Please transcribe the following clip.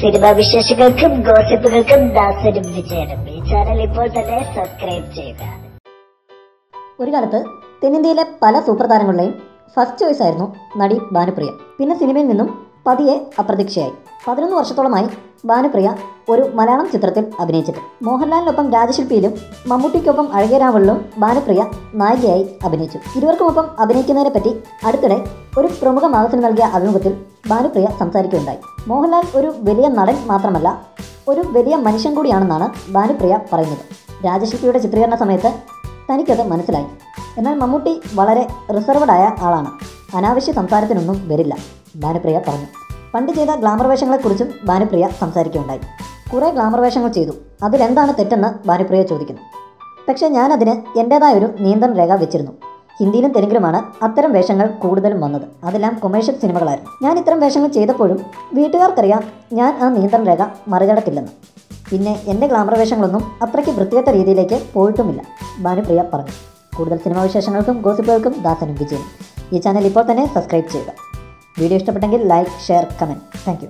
Cinema വിശേഷങ്ങൾക്കും ഗോസിപ്പുകൾക്കും ദാസനും വിജയനും ഈ channel ഇപ്പോൾ തന്നെ സബ്സ്ക്രൈബ് ചെയ്യുക. ഒരു കാലത്ത് തെന്നിന്ത്യയിലെ പല സൂപ്പർ താരങ്ങളുടെയും ഫസ്റ്റ് ചോയ്സ് ആയിരുന്നു നടി ഭാനുപ്രിയ. പിന്നെ സിനിമയിൽ നിന്നും പതിയെ അപ്രതീക്ഷയായി. 11 വർഷത്തോളമായി ഭാനുപ്രിയ ഒരു മലയാളം ചിത്രത്തിൽ അഭിനയിച്ചിട്ട്. മോഹൻലാലിനൊപ്പം രാജശില്പിയിലും മമ്മൂട്ടിക്കൊപ്പം അഴകിയരാമളിലും ഭാനുപ്രിയ നായികയായി അഭിനയിച്ചു. ഇരുവർക്കുമൊപ്പം അഭിനയിക്കുന്നതിനെ പറ്റി അടുത്തിടെ ഒരു പ്രമുഖ മാഗസിന് നൽകിയ അഭിമുഖത്തിൽ ഭാനുപ്രിയ സംസാരിക്കുകയുണ്ടായി. മോഹൻലാൽ ഒരു വലിയ നടൻ മാത്രമല്ല, ഒരു വലിയ മനുഷ്യൻ കൂടിയാണെന്നാണ് ഭാനുപ്രിയ പറയുന്നത്. രാജശില്പിയുടെ ചിത്രീകരണ സമയത്ത് തനിക്കത് മനസ്സിലായി. എന്നാൽ മമ്മൂട്ടി വളരെ റിസർവ്ഡായ ആളാണ്, അനാവശ്യ സംസാരത്തിനൊന്നും വരില്ല, ഭാനുപ്രിയ പറഞ്ഞു. പണ്ട് ചെയ്ത ഗ്ലാമർ വേഷങ്ങളെക്കുറിച്ചും ഭാനുപ്രിയ സംസാരിക്കുകയുണ്ടായി. കുറേ ഗ്ലാമർ വേഷങ്ങൾ ചെയ്തു, അതിലെന്താണ് തെറ്റെന്ന് ഭാനുപ്രിയ ചോദിക്കുന്നു. പക്ഷേ ഞാനതിന് എൻ്റേതായൊരു നിയന്ത്രണ രേഖ വെച്ചിരുന്നു. ഹിന്ദിയിലും തെലുങ്കിലുമാണ് അത്തരം വേഷങ്ങൾ കൂടുതലും വന്നത്. അതെല്ലാം കൊമേഴ്ഷ്യൽ സിനിമകളായിരുന്നു. ഞാൻ ഇത്തരം വേഷങ്ങൾ ചെയ്തപ്പോഴും വീട്ടുകാർക്കറിയാം ഞാൻ ആ നിയന്ത്രണ രേഖ മറികടക്കില്ലെന്ന്. പിന്നെ എൻ്റെ ഗ്ലാമർ വേഷങ്ങളൊന്നും അത്രയ്ക്ക് വൃത്തികെട്ട രീതിയിലേക്ക് പോയിട്ടുമില്ല, ഭാനുപ്രിയ പറഞ്ഞു. കൂടുതൽ സിനിമാ വിശേഷങ്ങൾക്കും ഗോസിപ്പുകൾക്കും ദാസനും വിജയനും ഈ ചാനൽ ഇപ്പോൾ തന്നെ സബ്സ്ക്രൈബ് ചെയ്യുക. വീഡിയോ ഇഷ്ടപ്പെട്ടെങ്കിൽ like, share, comment. Thank you.